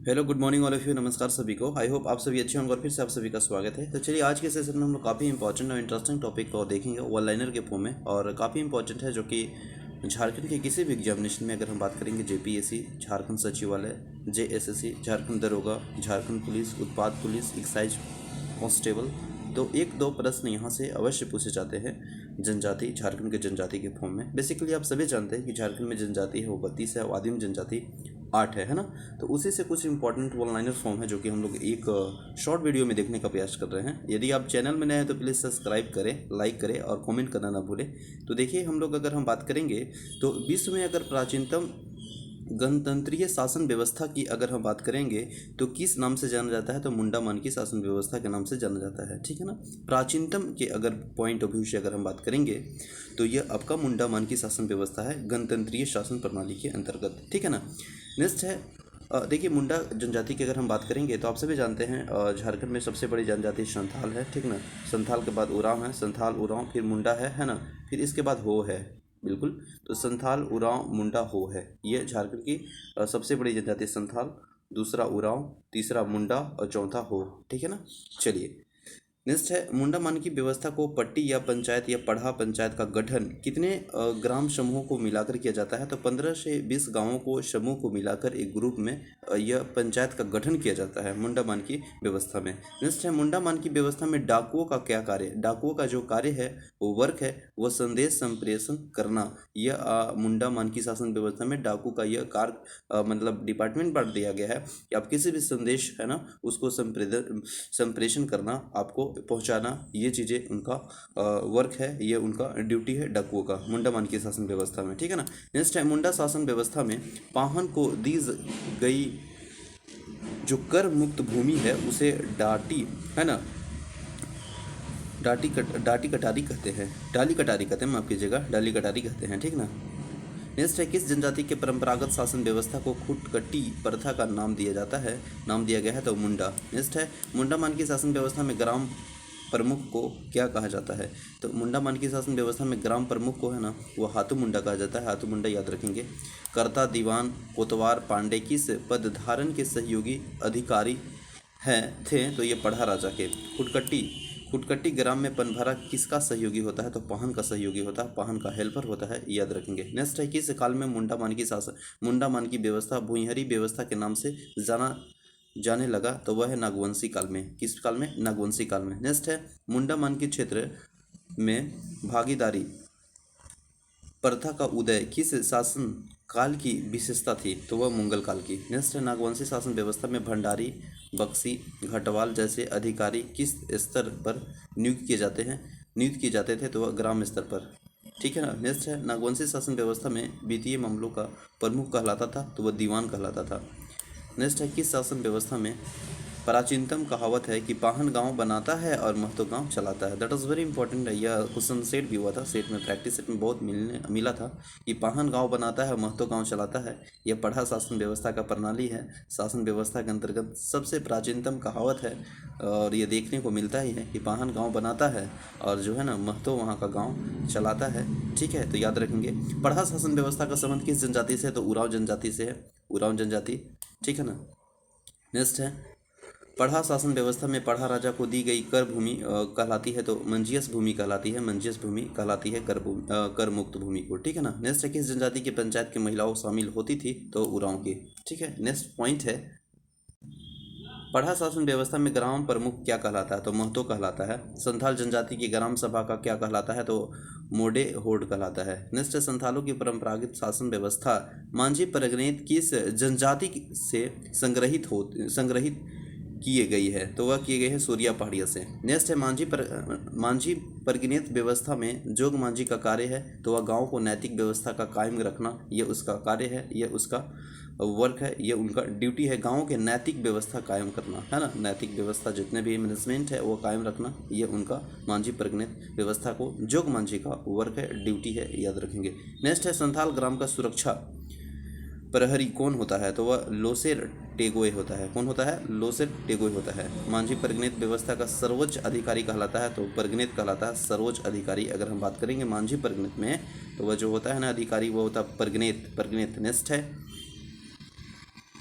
Hello good morning all of you. नमस्कार सभी को। आई होप आप सभी अच्छे होंगे और फिर से आप सभी का स्वागत है। तो चलिए आज के सेशन में हम लोग काफ़ी इंपॉर्टेंट और इंटरेस्टिंग टॉपिक को देखेंगे वन लाइनर के फॉर्म में, और काफ़ी इंपॉर्टेंट है जो कि झारखंड के किसी भी एग्जामिनेशन में अगर हम बात करेंगे जेपीएससी, झारखंड सचिवालय, जेएसएससी, झारखंड दरोगा, झारखंड पुलिस, उत्पाद पुलिस, एक्साइज कांस्टेबल, तो एक दो प्रश्न यहाँ से अवश्य पूछे जाते हैं जनजाति, झारखंड के जनजाति के फॉर्म में। बेसिकली आप सभी जानते हैं कि झारखंड में जनजाति है वो 32 है, आदिम जनजाति 8 है ना। तो उसी से कुछ इंपॉर्टेंट वन लाइनर फॉर्म है जो कि हम लोग एक शॉर्ट वीडियो में देखने का प्रयास कर रहे हैं। यदि आप चैनल में नए हैं तो प्लीज़ सब्सक्राइब करें, लाइक करें और कमेंट करना ना भूलें। तो देखिए हम लोग अगर हम बात करेंगे तो विश्व में अगर प्राचीनतम गणतंत्रीय शासन व्यवस्था की अगर हम बात करेंगे तो किस नाम से जाना जाता है, तो मुंडा मानकी शासन व्यवस्था के नाम से जाना जाता है। ठीक है ना। प्राचीनतम के अगर पॉइंट ऑफ व्यू से अगर हम बात करेंगे तो यह आपका मुंडा मानकी शासन व्यवस्था है गणतंत्रीय शासन प्रणाली के अंतर्गत। ठीक है ना। नेक्स्ट है देखिए मुंडा जनजाति की अगर हम बात करेंगे तो आप सभी जानते हैं झारखंड में सबसे बड़ी जनजाति संथाल है। ठीक ना। संथाल के बाद उरांव है, संथाल उरांव, फिर मुंडा है ना, फिर इसके बाद हो है। बिल्कुल। तो संथाल उरांव मुंडा हो है, ये झारखंड की सबसे बड़ी जनजाति संथाल, दूसरा उरांव, तीसरा मुंडा और चौथा हो। ठीक है ना। चलिए नेक्स्ट है मुंडा मानकी व्यवस्था को पट्टी या पंचायत या पढ़ा पंचायत का गठन कितने ग्राम समूहों को मिलाकर किया जाता है, तो 15 से 20 गांवों को समूह को मिलाकर एक ग्रुप में यह पंचायत का गठन किया जाता है मुंडा मानकी व्यवस्था में। नेक्स्ट है मुंडा मानकी व्यवस्था में डाकुओं का क्या कार्य, डाकुओं का जो कार्य है वो वर्क है वह संदेश संप्रेषण करना। यह मुंडा मानकी शासन व्यवस्था में डाकू का यह कार्य मतलब डिपार्टमेंट बांट दिया गया है कि आप किसी भी संदेश है ना उसको संप्रेषण करना, आपको पहुंचाना, ये चीज़ें उनका वर्क है, ये उनका ड्यूटी है डाकुओं का मुंडा मानकी शासन व्यवस्था में। ठीक है ना। नेक्स्ट है मुंडा शासन व्यवस्था में पाहन को दी गई जो कर मुक्त भूमि है उसे डाटी है ना, डाटी कटारी कहते हैं, डाली कटारी कहते हैं, माफ कीजिएगा, डाली कटारी कहते हैं। ठीक ना। नेक्स्ट है किस जनजाति के परंपरागत शासन व्यवस्था को खुटकटी प्रथा का नाम दिया जाता है, नाम दिया गया है, तो मुंडा। नेक्स्ट है मुंडा मानकी शासन व्यवस्था में ग्राम प्रमुख को क्या कहा जाता है, तो मुंडा मानकी शासन व्यवस्था में ग्राम प्रमुख को है ना वो हाथू मुंडा कहा जाता है, हाथू मुंडा याद रखेंगे। कर्ता, दीवान, कोतवार, पांडे किस पद धारण के सहयोगी अधिकारी हैं थे, तो ये पढ़ा राजा के। खुटकट्टी ग्राम में पनभरा किसका सहयोगी होता है, तो पाहन का सहयोगी होता है, पाहन का हेल्पर होता है, याद रखेंगे। नेक्स्ट है किस काल में मुंडा मानकी व्यवस्था भुईहरी व्यवस्था के नाम से जाने लगा, तो वह है नागवंशी काल में। किस काल में, नागवंशी काल में। नेक्स्ट है मुंडा मानकी क्षेत्र में भागीदारी प्रथा का उदय किस शासन काल की विशेषता थी, तो वह मुगल काल की। नेक्स्ट है नागवंशी शासन व्यवस्था में भंडारी, बक्सी, घटवाल जैसे अधिकारी किस स्तर पर नियुक्त किए जाते थे, तो वह ग्राम स्तर पर। ठीक है ना। नेक्स्ट है नागवंशी शासन व्यवस्था में वित्तीय मामलों का प्रमुख कहलाता था, तो वह दीवान कहलाता था। नेक्स्ट है किस शासन व्यवस्था में प्राचीनतम कहावत है कि पाहन गांव बनाता है और महतो गांव चलाता है। दैट वाज वेरी इंपॉर्टेंट है, यह क्वेश्चन सेट भी हुआ था, सेट में प्रैक्टिस सेट में बहुत मिला था कि पाहन गांव बनाता है और महतो गांव चलाता है। यह पढ़ा शासन व्यवस्था का प्रणाली है, शासन व्यवस्था के अंतर्गत सबसे प्राचीनतम कहावत है, और ये देखने को मिलता ही है कि पाहन गाँव बनाता है और जो है ना महतो वहाँ का गाँव चलाता है। ठीक है, तो याद रखेंगे। पढ़ा शासन व्यवस्था का संबंध किस जनजाति से, तो उरांव जनजाति से है, उरांव जनजाति। ठीक है ना। नेक्स्ट है पढ़ा शासन व्यवस्था में पढ़ा राजा को दी गई कर भूमि कहलाती है, तो मंजियस भूमि कहलाती है, मंजियस भूमि कहलाती है कर मुक्त भूमि को। ठीक है ना। नेक्स्ट है किस जनजाति की पंचायत की महिलाओं शामिल होती थी, तो उरांव की। ठीक है। नेक्स्ट पॉइंट है पढ़ा शासन व्यवस्था में ग्राम प्रमुख क्या कहलाता है, तो महतो कहलाता है। संथाल जनजाति की ग्राम सभा का क्या कहलाता है, तो मोडे होड कहलाता है। नेक्स्ट है संथालों की परंपरागत शासन व्यवस्था मांझी परगनेत किस जनजाति से संग्रहित किए गई है, तो वह किए गए हैं सूर्या पहाड़िया से। नेक्स्ट है मांझी परगनेत व्यवस्था में जोग मांझी का कार्य है, तो वह गांव को नैतिक व्यवस्था का कायम रखना, ये उसका कार्य है, ये उसका वर्क है, ये उनका ड्यूटी है, गाँव के नैतिक व्यवस्था कायम करना, है ना। नैतिक व्यवस्था जितने भी मैनेजमेंट है वो कायम रखना, ये उनका मांझी परगनेत व्यवस्था को जोग मांझी का वर्क है, ड्यूटी है, याद रखेंगे। नेक्स्ट है संथाल ग्राम का सुरक्षा प्रहरी कौन होता है, तो वह लोसेर टेगोए होता है। कौन होता है, लोसेर टेगोए होता है। मांझी परगनेत व्यवस्था का सर्वोच्च अधिकारी कहलाता है, तो परगनेत कहलाता है सर्वोच्च अधिकारी। अगर हम बात करेंगे मांझी परगनेत में तो वह जो होता है ना अधिकारी वो होता है परगनेत। नेक्स्ट है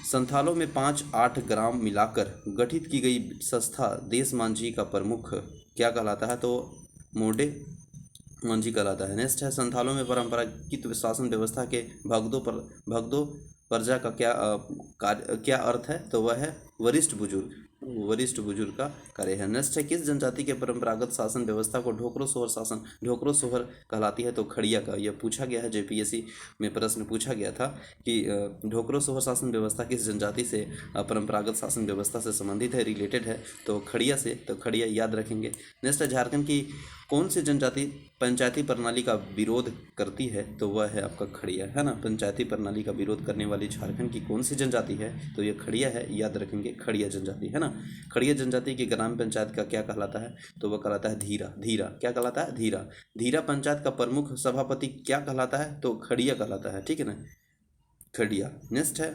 संथालों में 5-8 ग्राम मिलाकर गठित की गई संस्था देश मांझी का प्रमुख क्या कहलाता है? तो मोडे मांझी कहलाता है। नेक्स्ट है, संथालों में परंपरागत शासन व्यवस्था के भगदो प्रजा का क्या अर्थ है? तो वह है वरिष्ठ बुजुर्ग का कार्य है। नेक्स्ट है, किस जनजाति के परंपरागत शासन व्यवस्था को ढोकरो सोहर कहलाती है? तो खड़िया का। यह पूछा गया है, जेपीएससी में प्रश्न पूछा गया था कि ढोकरो सोहर शासन व्यवस्था किस जनजाति से परंपरागत शासन व्यवस्था से संबंधित है, रिलेटेड है? तो खड़िया से। तो खड़िया याद रखेंगे। नेक्स्ट है, झारखंड की कौन सी जनजाति पंचायती प्रणाली का विरोध करती है? तो वह है आपका खड़िया, है ना। पंचायती प्रणाली का विरोध करने वाली झारखंड की कौन सी जनजाति है? तो ये खड़िया है, याद रखेंगे, खड़िया जनजाति, है ना। खड़िया जनजाति की ग्राम पंचायत का क्या कहलाता है? तो वह कहलाता है धीरा। क्या कहलाता है? धीरा पंचायत का प्रमुख सभापति क्या कहलाता है? तो खड़िया कहलाता है, ठीक है ना, खड़िया। नेक्स्ट है,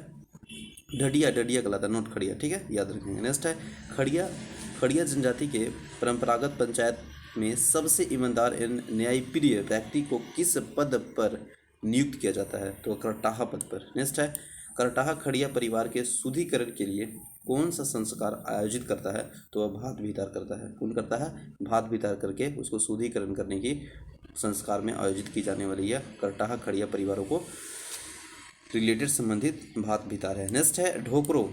ढडिया कहलाता है, नोट खड़िया, ठीक है, याद रखेंगे। नेक्स्ट है, खड़िया जनजाति के परंपरागत पंचायत में सबसे ईमानदार एवं न्यायप्रिय व्यक्ति को किस पद पर नियुक्त किया जाता है? तो करटाहा पद पर। नेक्स्ट है, करटाहा खड़िया परिवार के शुद्धिकरण के लिए कौन सा संस्कार आयोजित करता है? तो वह भात वितार करता है। कौन करता है? भात वितार करके उसको शुद्धिकरण करने की संस्कार में आयोजित की जाने वाली यह करटाहा खड़िया परिवारों को रिलेटेड संबंधित भात वितार है। नेक्स्ट है, ढोकरो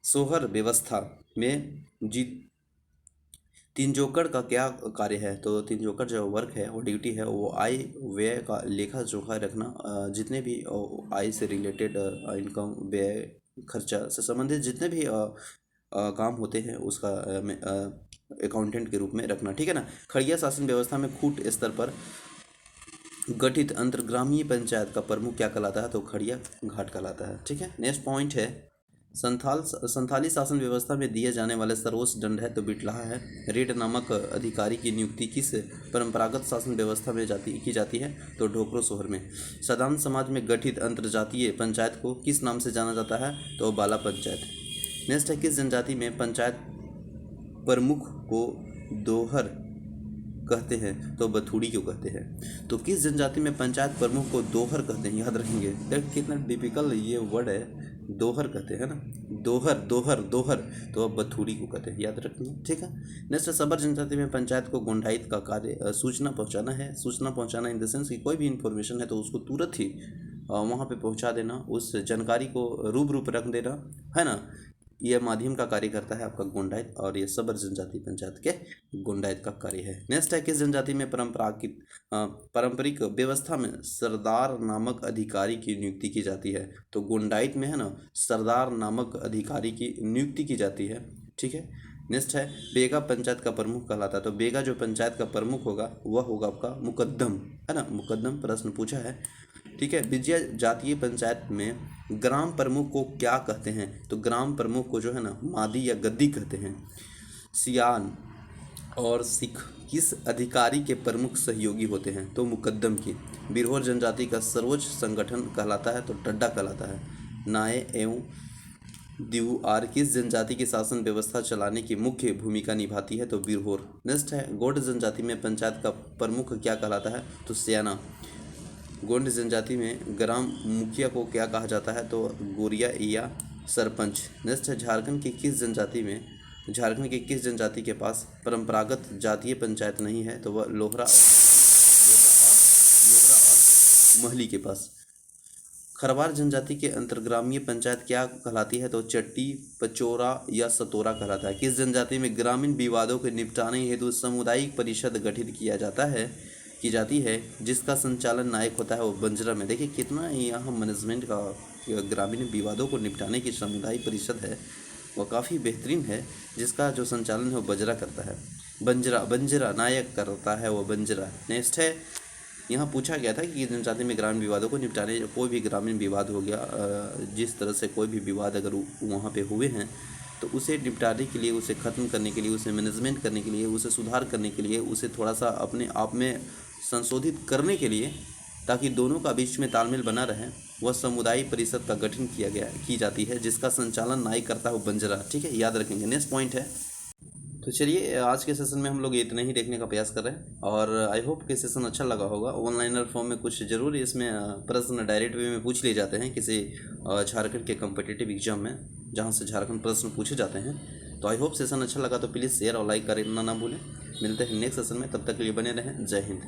सोहर व्यवस्था में तिंजोकड़ का क्या कार्य है? तो तिंजोकड़ जो वर्क है, वो ड्यूटी है, वो आय व्यय का लेखा जोखा रखना, जितने भी आय से रिलेटेड इनकम व्यय खर्चा से संबंधित जितने भी काम होते हैं उसका अकाउंटेंट के रूप में रखना, ठीक है ना। खड़िया शासन व्यवस्था में खूट स्तर पर गठित अंतर्ग्रामीय पंचायत का प्रमुख क्या कहलाता है? तो खड़िया घाट कहलाता है, ठीक है। नेक्स्ट पॉइंट है, संथाली शासन व्यवस्था में दिए जाने वाले सर्वोच्च दंड है? तो बिटलाहा है। रेड नामक अधिकारी की नियुक्ति किस परंपरागत शासन व्यवस्था में की जाती है? तो ढोकरो सोहर में। साधारण समाज में गठित अंतर्जातीय पंचायत को किस नाम से जाना जाता है? तो बाला पंचायत। नेक्स्ट है, किस जनजाति में पंचायत प्रमुख को दोहर कहते हैं? तो बथुड़ी क्यों कहते हैं? तो किस जनजाति में पंचायत प्रमुख को दोहर कहते हैं? याद रखेंगे, देख कितना डिफिकल्ट ये वर्ड है, दोहर कहते हैं ना, दोहर। तो अब बथुड़ी को कहते हैं, याद रखेंगे, ठीक है। नेक्स्ट, सबर जनजाति में पंचायत को गुंडायत का कार्य सूचना पहुंचाना है। सूचना पहुंचाना इन द सेंस कि कोई भी इंफॉर्मेशन है तो उसको तुरंत ही वहाँ पे पहुंचा देना, उस जानकारी को रूप रख देना, है ना। यह माध्यम का कार्य करता है आपका गुंडायत, और ये सबर जनजाति पंचायत के गुंडायत का कार्य है। नेक्स्ट है, किस जनजाति में पारंपरिक व्यवस्था में सरदार नामक अधिकारी की नियुक्ति की जाती है? तो गुंडायत में है ना, सरदार नामक अधिकारी की नियुक्ति की जाती है, ठीक है। नेक्स्ट है, बेगा पंचायत का प्रमुख कहलाता है। तो बेगा जो पंचायत का प्रमुख होगा वह होगा आपका मुकद्दम, है ना, मुकद्दम प्रश्न पूछा है, ठीक है। विजय जातीय पंचायत में ग्राम प्रमुख को क्या कहते हैं? तो ग्राम प्रमुख को जो है ना मादी या गद्दी कहते हैं। सियान और सिख किस अधिकारी के प्रमुख सहयोगी होते हैं? तो मुकद्दम की। बिरहोर जनजाति का सर्वोच्च संगठन कहलाता है? तो टड्डा कहलाता है। नाये एवं दिउआर किस जनजाति की शासन व्यवस्था चलाने की मुख्य भूमिका निभाती है? तो बिरहोर। नेक्स्ट है, गोंड जनजाति में पंचायत का प्रमुख क्या कहलाता है? तो स्याना। गोंड जनजाति में ग्राम मुखिया को क्या कहा जाता है? तो गोरिया या सरपंच। नेक्स्ट है, झारखंड की किस जनजाति के पास परंपरागत जातीय पंचायत नहीं है? तो वह लोहरा और महली के पास। खरवार जनजाति के अंतर्ग्रामीय पंचायत क्या कहलाती है? तो चट्टी, पचोरा या सतोरा कहलाता है। किस जनजाति में ग्रामीण विवादों के निपटाने हेतु सामुदायिक परिषद गठित की जाती है जिसका संचालन नायक होता है? वो बंजरा में। देखिए कितना यहाँ मैनेजमेंट का, ग्रामीण विवादों को निपटाने की सामुदायिक परिषद है वह काफ़ी बेहतरीन है, जिसका जो संचालन है वो बंजरा करता है। बंजरा नायक करता है वो बंजरा। नेक्स्ट है, यहाँ पूछा गया था कि जनजाति में ग्रामीण विवादों को निपटाने, कोई भी ग्रामीण विवाद हो गया, जिस तरह से कोई भी विवाद अगर वहाँ पे हुए हैं तो उसे निपटाने के लिए, उसे ख़त्म करने के लिए, उसे मैनेजमेंट करने के लिए, उसे सुधार करने के लिए, उसे थोड़ा सा अपने आप में संशोधित करने के लिए, ताकि दोनों का बीच में तालमेल बना रहे, वह समुदाय परिषद का गठन की जाती है, जिसका संचालन नायक करता है वो बंजरा, ठीक है, याद रखेंगे। नेक्स्ट पॉइंट है, तो चलिए आज के सेशन में हम लोग इतना ही देखने का प्रयास कर रहे हैं और आई होप कि सेशन अच्छा लगा होगा। ऑनलाइनर फॉर्म में कुछ ज़रूर इसमें प्रश्न डायरेक्ट वे में पूछ लिए जाते हैं किसी झारखंड के कम्पिटिटिव एग्जाम में, जहां से झारखंड प्रश्न पूछे जाते हैं। तो आई होप सेशन अच्छा लगा तो प्लीज़ शेयर और लाइक करना ना भूलें। मिलते हैं नेक्स्ट सेशन में, तब तक के लिए बने रहें। जय हिंद।